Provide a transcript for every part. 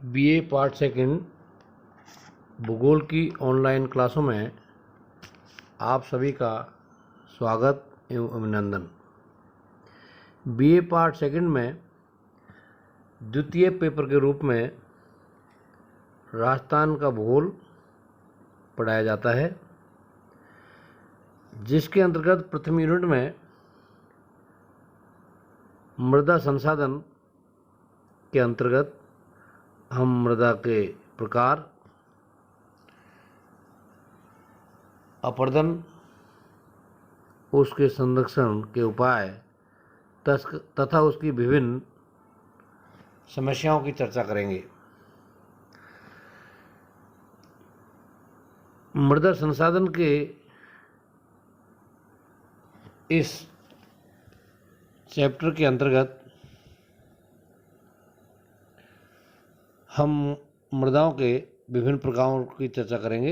BA part second भूगोल की online क्लासों में आप सभी का स्वागत एवं अभिनंदन। बीए पार्ट सेकंड में द्वितीय पेपर के रूप में राजस्थान का भूगोल पढ़ाया जाता है, जिसके अंतर्गत प्रथम यूनिट में मृदा संसाधन के अंतर्गत हम मृदा के प्रकार, अपरदन, उसके संरक्षण के उपाय तथा उसकी विभिन्न समस्याओं की चर्चा करेंगे। मृदा संसाधन के इस चैप्टर के अंतर्गत हम मृदाओं के विभिन्न प्रकारों की चर्चा करेंगे।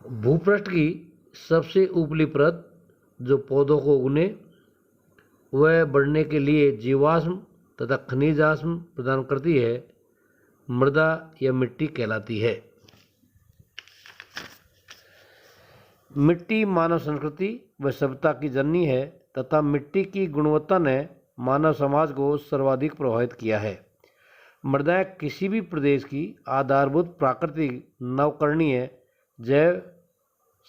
भूपृष्ठ की सबसे ऊपरी परत जो पौधों को उगने व बढ़ने के लिए जीवाश्म तथा खनिजाश्म प्रदान करती है, मृदा या मिट्टी कहलाती है। मिट्टी मानव संस्कृति व सभ्यता की जननी है तथा मिट्टी की गुणवत्ता ने मानव समाज को सर्वाधिक प्रभावित किया है। मृदाएं किसी भी प्रदेश की आधारभूत प्राकृतिक नवकरणीय जैव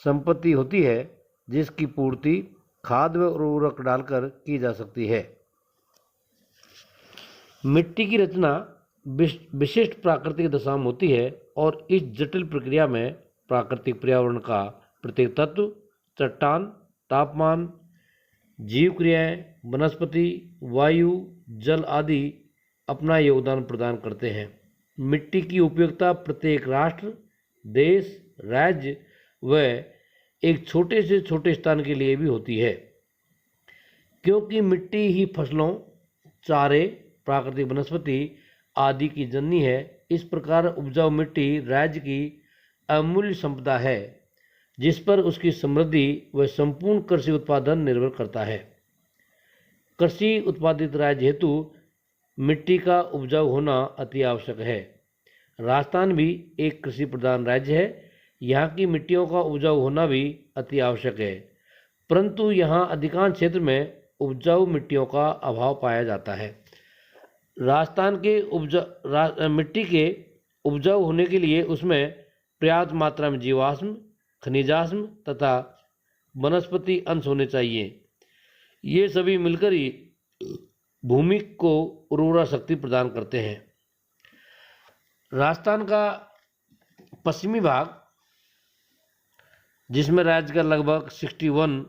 संपत्ति होती है, जिसकी पूर्ति खाद व उर्वरक डालकर की जा सकती है। मिट्टी की रचना विशिष्ट प्राकृतिक दशा में होती है और इस जटिल प्रक्रिया में प्राकृतिक पर्यावरण का प्रत्येक तत्व, चट्टान, तापमान, जीव क्रियाएं, वनस्पति, वायु, जल आदि अपना योगदान प्रदान करते हैं। मिट्टी की उपयोगिता प्रत्येक राष्ट्र, देश, राज्य व एक छोटे से छोटे स्थान के लिए भी होती है, क्योंकि मिट्टी ही फसलों, चारे, प्राकृतिक वनस्पति आदि की जननी है। इस प्रकार उपजाऊ मिट्टी राज्य की अमूल्य संपदा है, जिस पर उसकी समृद्धि व संपूर्ण कृषि उत्पादन निर्भर करता है। कृषि उत्पादित राज्य हेतु मिट्टी का उपजाऊ होना अति आवश्यक है। राजस्थान भी एक कृषि प्रधान राज्य है। यहाँ की मिट्टियों का उपजाऊ होना भी अति आवश्यक है, परंतु यहाँ अधिकांश क्षेत्र में उपजाऊ मिट्टियों का अभाव पाया जाता है। राजस्थान के मिट्टी के उपजाऊ होने के लिए उसमें पर्याप्त मात्रा में जीवाश्म, खनिजाश्म तथा वनस्पति अंश होने चाहिए। ये सभी मिलकर ही भूमि को उर्वरा शक्ति प्रदान करते हैं। राजस्थान का पश्चिमी भाग, जिसमें राज्य का लगभग 61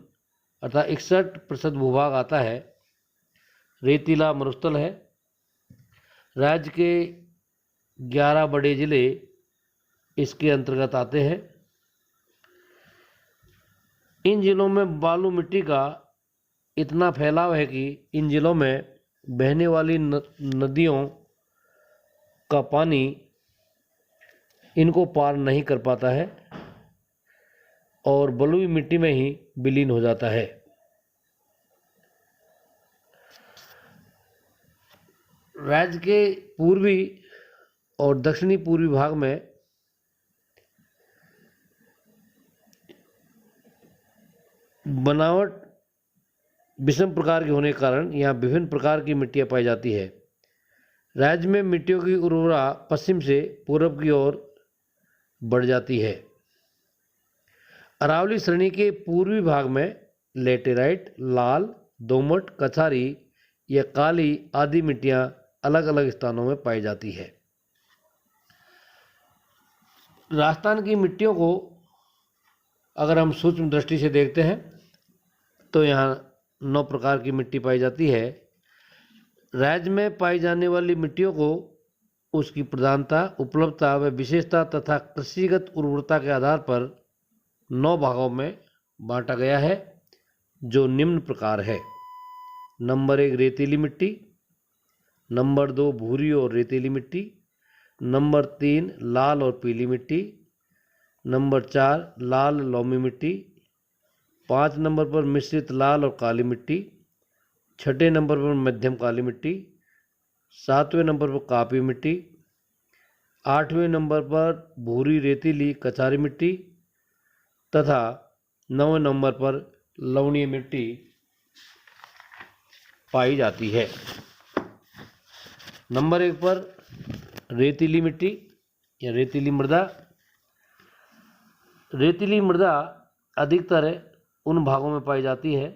अर्थात 61% भूभाग आता है, रेतीला मरुस्थल है। राज्य के 11 बड़े जिले इसके अंतर्गत आते हैं। इन जिलों में बालू मिट्टी का इतना फैलाव है कि इन जिलों में बहने वाली नदियों का पानी इनको पार नहीं कर पाता है और बलुई मिट्टी में ही विलीन हो जाता है। राज्य के पूर्वी और दक्षिणी पूर्वी भाग में बनावट विषम प्रकार के होने के कारण यहाँ विभिन्न प्रकार की मिट्टियाँ पाई जाती है। राज्य में मिट्टियों की उर्वरता पश्चिम से पूर्व की ओर बढ़ जाती है। अरावली श्रेणी के पूर्वी भाग में लेटेराइट, लाल, दोमट, कछारी या काली आदि मिट्टियाँ अलग अलग स्थानों में पाई जाती है। राजस्थान की मिट्टियों को अगर हम सूक्ष्म दृष्टि से देखते हैं तो यहाँ 9 प्रकार की मिट्टी पाई जाती है। राज्य में पाई जाने वाली मिट्टियों को उसकी प्रधानता, उपलब्धता व विशेषता तथा कृषिगत उर्वरता के आधार पर 9 भागों में बांटा गया है, जो निम्न प्रकार है। नंबर 1 रेतीली मिट्टी, नंबर 2 भूरी और रेतीली मिट्टी, नंबर 3 लाल और पीली मिट्टी, नंबर 4 लाल लोमी मिट्टी, 5 नंबर पर मिश्रित लाल और काली मिट्टी, छठे नंबर पर मध्यम काली मिट्टी, 7वें नंबर पर कापी मिट्टी, 8वें नंबर पर भूरी रेतीली कचारी मिट्टी तथा 9वें नंबर पर लवणीय मिट्टी पाई जाती है। नंबर 1 पर रेतीली मिट्टी या रेतीली मृदा। रेतीली मृदा अधिकतर उन भागों में पाई जाती है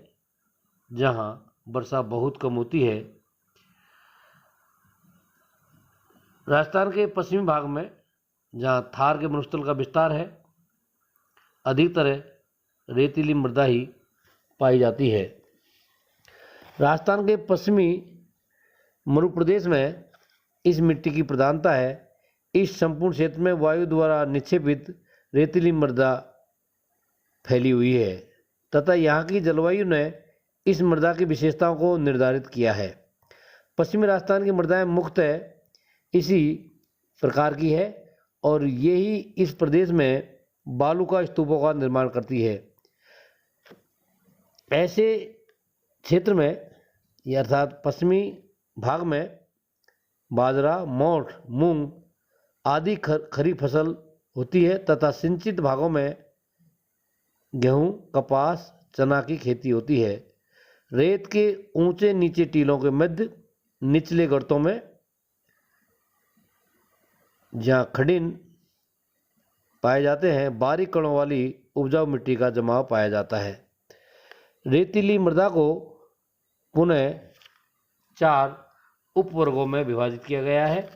जहां वर्षा बहुत कम होती है। राजस्थान के पश्चिमी भाग में जहां थार के मरुस्थल का विस्तार है, अधिकतर रेतीली मृदा ही पाई जाती है। राजस्थान के पश्चिमी मरुप्रदेश में इस मिट्टी की प्रधानता है। इस संपूर्ण क्षेत्र में वायु द्वारा निक्षेपित रेतीली मृदा फैली हुई है तथा यहाँ की जलवायु ने इस मृदा की विशेषताओं को निर्धारित किया है। पश्चिमी राजस्थान की मृदाएं मुख्यतः इसी प्रकार की है और यही इस प्रदेश में बालू का स्तूपों का निर्माण करती है। ऐसे क्षेत्र में अर्थात पश्चिमी भाग में बाजरा, मोठ, मूंग आदि खरीफ फसल होती है तथा सिंचित भागों में गेहूं, कपास, चना की खेती होती है। रेत के ऊंचे नीचे टीलों के मध्य निचले गर्तों में जहाँ खडिन पाए जाते हैं, बारीक कणों वाली उपजाऊ मिट्टी का जमाव पाया जाता है। रेतीली मृदा को पुनः 4 उपवर्गों में विभाजित किया गया है।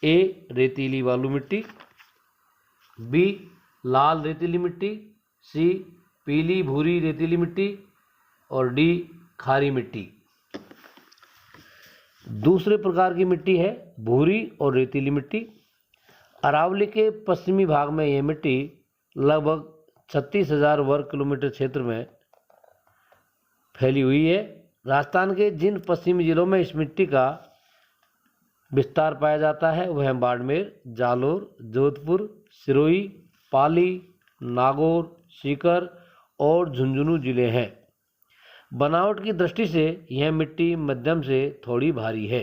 ए रेतीली बालू मिट्टी, बी लाल रेतीली मिट्टी, सी पीली भूरी रेतीली मिट्टी और डी खारी मिट्टी। दूसरे प्रकार की मिट्टी है भूरी और रेतीली मिट्टी। अरावली के पश्चिमी भाग में यह मिट्टी लगभग 36,000 वर्ग किलोमीटर क्षेत्र में फैली हुई है। राजस्थान के जिन पश्चिमी जिलों में इस मिट्टी का विस्तार पाया जाता है वह बाड़मेर, जालोर, जोधपुर, सिरोही, पाली, नागौर, सीकर और झुंझुनू जिले हैं। बनावट की दृष्टि से यह मिट्टी मध्यम से थोड़ी भारी है।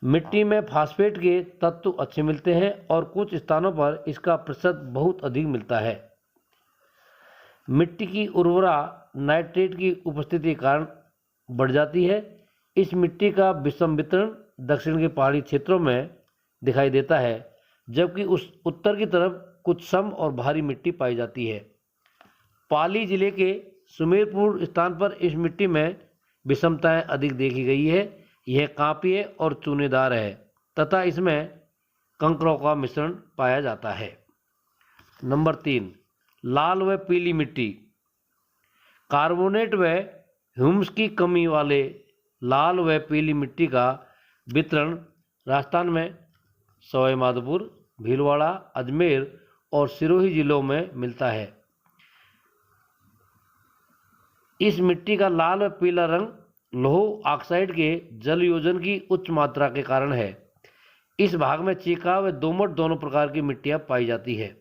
मिट्टी में फास्फेट के तत्व अच्छे मिलते हैं और कुछ स्थानों पर इसका प्रतिशत बहुत अधिक मिलता है। मिट्टी की उर्वरा नाइट्रेट की उपस्थिति के कारण बढ़ जाती है। इस मिट्टी का विषम वितरण दक्षिण के पहाड़ी क्षेत्रों में दिखाई देता है, जबकि उस उत्तर की तरफ कुछ सम और भारी मिट्टी पाई जाती है। पाली जिले के सुमेरपुर स्थान पर इस मिट्टी में विषमताएं अधिक देखी गई है। यह कांपीय और चूनेदार है तथा इसमें कंकरों का मिश्रण पाया जाता है। नंबर 3 लाल व पीली मिट्टी। कार्बोनेट व ह्यूमस की कमी वाले लाल व पीली मिट्टी का वितरण राजस्थान में सवाई माधोपुर, भीलवाड़ा, अजमेर और सिरोही जिलों में मिलता है। इस मिट्टी का लाल व पीला रंग लौह ऑक्साइड के जल योजन की उच्च मात्रा के कारण है। इस भाग में चीका व दोमट दोनों प्रकार की मिट्टियां पाई जाती है।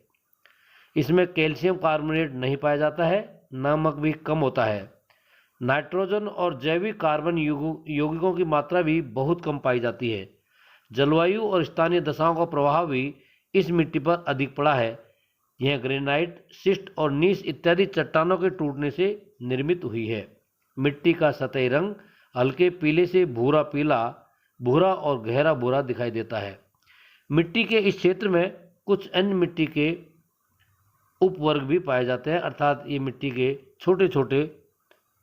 इसमें कैल्शियम कार्बोनेट नहीं पाया जाता है, नमक भी कम होता है। नाइट्रोजन और जैविक कार्बन यौगिकों की मात्रा भी बहुत कम पाई जाती है। जलवायु और स्थानीय दशाओं का प्रभाव भी इस मिट्टी पर अधिक पड़ा है। यह ग्रेनाइट, शिस्ट और नीस इत्यादि चट्टानों के टूटने से निर्मित हुई है। मिट्टी का सतही रंग हल्के पीले से भूरा पीला, भूरा और गहरा भूरा दिखाई देता है। मिट्टी के इस क्षेत्र में कुछ अन्य मिट्टी के उपवर्ग भी पाए जाते हैं, अर्थात ये मिट्टी के छोटे छोटे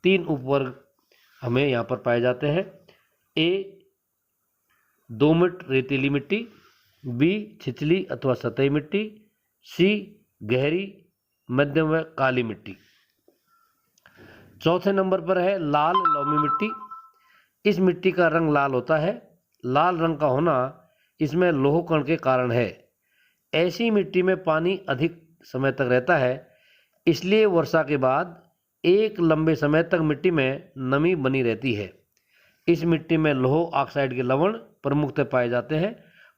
3 उपवर्ग हमें यहाँ पर पाए जाते हैं। ए दोमट रेतीली मिट्टी, बी छिछली अथवा सतही मिट्टी, सी गहरी, मध्यम व काली मिट्टी। चौथे नंबर पर है लाल लोमी मिट्टी। इस मिट्टी का रंग लाल होता है। लाल रंग का होना इसमें लौह कण के कारण है। ऐसी मिट्टी में पानी अधिक समय तक रहता है, इसलिए वर्षा के बाद एक लंबे समय तक मिट्टी में नमी बनी रहती है। इस मिट्टी में लौह ऑक्साइड के लवण प्रमुखतः पाए जाते हैं,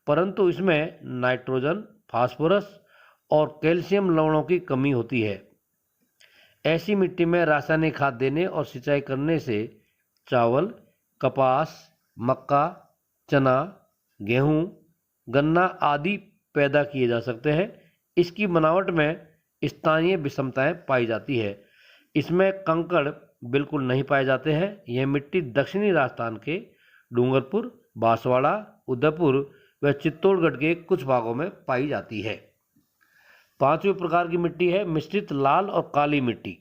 परंतु इसमें नाइट्रोजन, फास्फोरस और कैल्शियम लवणों की कमी होती है। ऐसी मिट्टी में रासायनिक खाद देने और सिंचाई करने से चावल, कपास, मक्का, चना, गेहूँ, गन्ना आदि पैदा किए जा सकते हैं। इसकी बनावट में स्थानीय विषमताएं पाई जाती है। इसमें कंकड़ बिल्कुल नहीं पाए जाते हैं। यह मिट्टी दक्षिणी राजस्थान के डूंगरपुर, बांसवाड़ा, उदयपुर व चित्तौड़गढ़ के कुछ भागों में पाई जाती है। पांचवें प्रकार की मिट्टी है मिश्रित लाल और काली मिट्टी।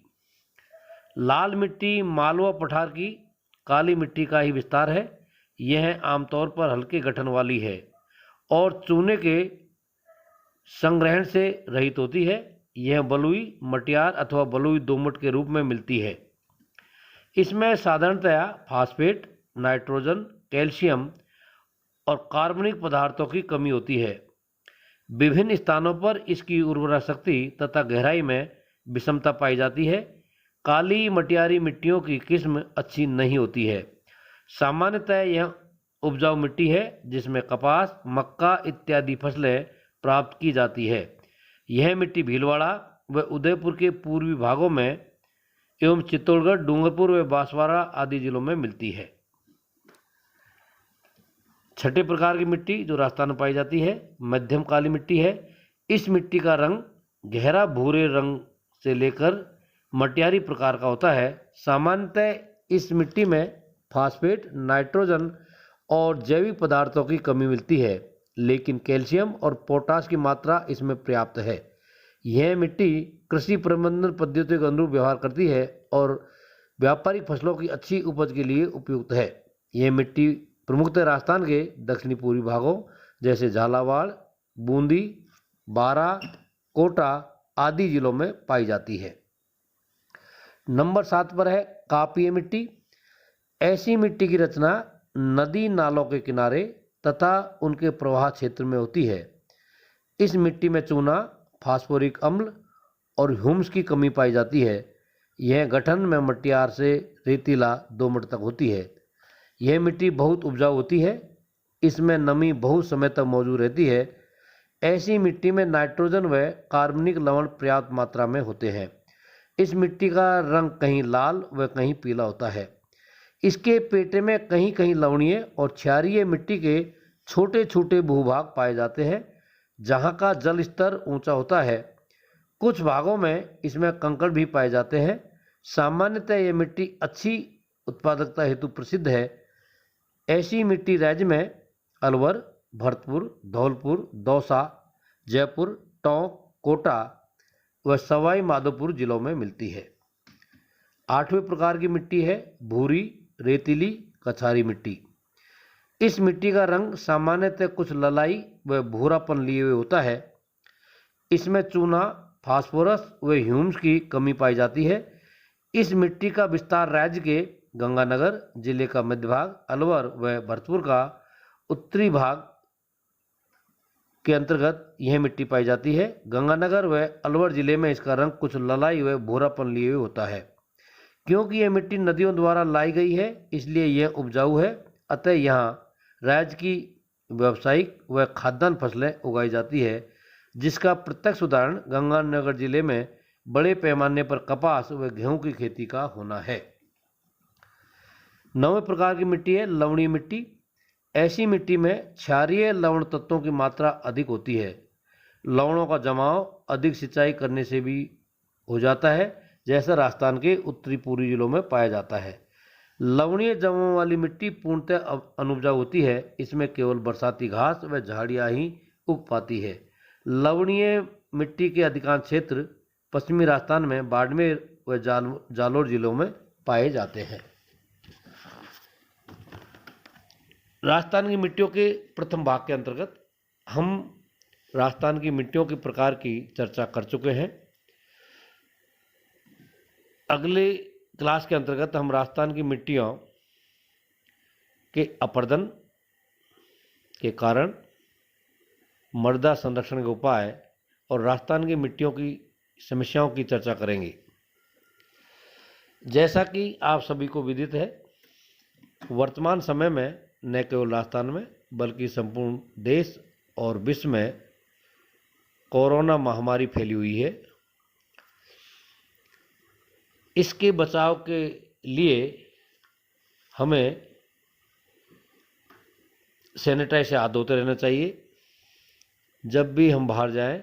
लाल मिट्टी मालवा पठार की काली मिट्टी का ही विस्तार है। यह आमतौर पर हल्के गठन वाली है और चूने के संग्रहण से रहित होती है। यह बलुई मटियार अथवा बलुई दोमट के रूप में मिलती है। इसमें साधारणतया फास्फेट, नाइट्रोजन, कैल्शियम और कार्बनिक पदार्थों की कमी होती है। विभिन्न स्थानों पर इसकी उर्वरा शक्ति तथा गहराई में विषमता पाई जाती है। काली मटियारी मिट्टियों की किस्म अच्छी नहीं होती है। सामान्यतः यह उपजाऊ मिट्टी है जिसमें कपास, मक्का इत्यादि फसलें प्राप्त की जाती है। यह मिट्टी भीलवाड़ा व उदयपुर के पूर्वी भागों में एवं चित्तौड़गढ़, डूंगरपुर व बांसवाड़ा आदि जिलों में मिलती है। छठे प्रकार की मिट्टी जो राजस्थान में पाई जाती है मध्यम काली मिट्टी है। इस मिट्टी का रंग गहरा भूरे रंग से लेकर मटियारी प्रकार का होता है। सामान्यतः इस मिट्टी में फास्फेट, नाइट्रोजन और जैविक पदार्थों की कमी मिलती है, लेकिन कैल्शियम और पोटाश की मात्रा इसमें पर्याप्त है। यह मिट्टी कृषि प्रबंधन पद्धतियों के अनुरूप व्यवहार करती है और व्यापारिक फसलों की अच्छी उपज के लिए उपयुक्त है। यह मिट्टी प्रमुखतः राजस्थान के दक्षिणी पूर्वी भागों जैसे झालावाड़, बूंदी, बारा, कोटा आदि जिलों में पाई जाती है। नंबर 7 पर है कापीय मिट्टी। ऐसी मिट्टी की रचना नदी नालों के किनारे तथा उनके प्रवाह क्षेत्र में होती है। इस मिट्टी में चूना, फास्फोरिक अम्ल और ह्यूमस की कमी पाई जाती है। यह गठन में मटियार से रेतीला दोमट तक होती है। यह मिट्टी बहुत उपजाऊ होती है। इसमें नमी बहुत समय तक मौजूद रहती है। ऐसी मिट्टी में नाइट्रोजन व कार्बनिक लवण पर्याप्त मात्रा में होते हैं। इस मिट्टी का रंग कहीं लाल व कहीं पीला होता है। इसके पेटे में कहीं कहीं लवणीय और क्षारीय मिट्टी के छोटे छोटे भूभाग पाए जाते हैं जहाँ का जल स्तर ऊंचा होता है। कुछ भागों में इसमें कंकड़ भी पाए जाते हैं। सामान्यतः यह मिट्टी अच्छी उत्पादकता हेतु प्रसिद्ध है। ऐसी मिट्टी राज्य में अलवर, भरतपुर, धौलपुर, दौसा, जयपुर, टोंक, कोटा व सवाई माधोपुर जिलों में मिलती है। 8वें प्रकार की मिट्टी है भूरी रेतीली कछारी मिट्टी। इस मिट्टी का रंग सामान्यतः कुछ ललाई व भूरापन लिए हुए होता है। इसमें चूना, फास्फोरस व ह्यूमस की कमी पाई जाती है। इस मिट्टी का विस्तार राज्य के गंगानगर जिले का मध्य भाग, अलवर व भरतपुर का उत्तरी भाग के अंतर्गत यह मिट्टी पाई जाती है। गंगानगर व अलवर जिले में इसका रंग कुछ ललाई व भूरापन लिए हुए होता है। क्योंकि यह मिट्टी नदियों द्वारा लाई गई है इसलिए यह उपजाऊ है। अतः यहाँ राज्य की व्यावसायिक व खाद्यान्न फसलें उगाई जाती है, जिसका प्रत्यक्ष उदाहरण गंगानगर जिले में बड़े पैमाने पर कपास व गेहूं की खेती का होना है। 9वें प्रकार की मिट्टी है लवणीय मिट्टी। ऐसी मिट्टी में क्षारीय लवण तत्वों की मात्रा अधिक होती है। लवणों का जमाव अधिक सिंचाई करने से भी हो जाता है, जैसा राजस्थान के उत्तरी पूर्वी जिलों में पाया जाता है। लवणीय जमाव वाली मिट्टी पूर्णतः अनुपजाऊ होती है। इसमें केवल बरसाती घास व झाड़ियाँ ही उग पाती है। लवणीय मिट्टी के अधिकांश क्षेत्र पश्चिमी राजस्थान में बाड़मेर व जालोर जिलों में पाए जाते हैं। राजस्थान की मिट्टियों के प्रथम भाग के अंतर्गत हम राजस्थान की मिट्टियों के प्रकार की चर्चा कर चुके हैं। अगले क्लास के अंतर्गत हम राजस्थान की मिट्टियों के अपरदन के कारण, मृदा संरक्षण के उपाय और राजस्थान की मिट्टियों की समस्याओं की चर्चा करेंगे। जैसा कि आप सभी को विदित है, वर्तमान समय में न केवल राजस्थान में बल्कि संपूर्ण देश और विश्व में कोरोना महामारी फैली हुई है। इसके बचाव के लिए हमें सैनिटाइज से हाथ धोते रहना चाहिए। जब भी हम बाहर जाएं,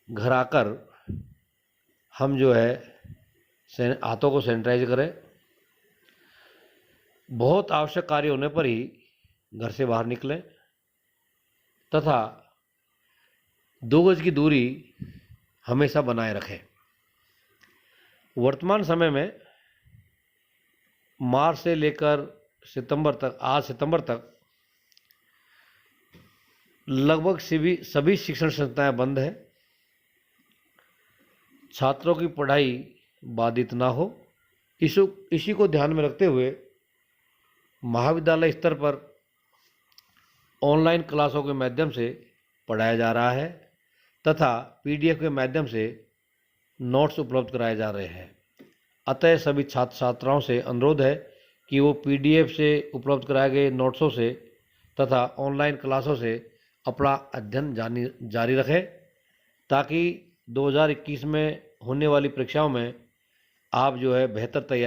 घर आकर हम जो है हाथों को सैनिटाइज करें। बहुत आवश्यक कार्य होने पर ही घर से बाहर निकलें तथा 2 गज की दूरी हमेशा बनाए रखें। वर्तमान समय में मार्च से लेकर सितंबर तक, आज सितंबर तक लगभग सभी शिक्षण संस्थाएं बंद है। छात्रों की पढ़ाई बाधित ना हो, इसी को ध्यान में रखते हुए महाविद्यालय स्तर पर ऑनलाइन क्लासों के माध्यम से पढ़ाया जा रहा है तथा पीडीएफ के माध्यम से नोट्स उपलब्ध कराए जा रहे हैं। अतः सभी छात्र छात्राओं से अनुरोध है कि वो पीडीएफ से उपलब्ध कराए गए नोट्सों से तथा ऑनलाइन क्लासों से अपना अध्ययन जारी रखें ताकि 2021 में होने वाली परीक्षाओं में आप जो है बेहतर तैयारी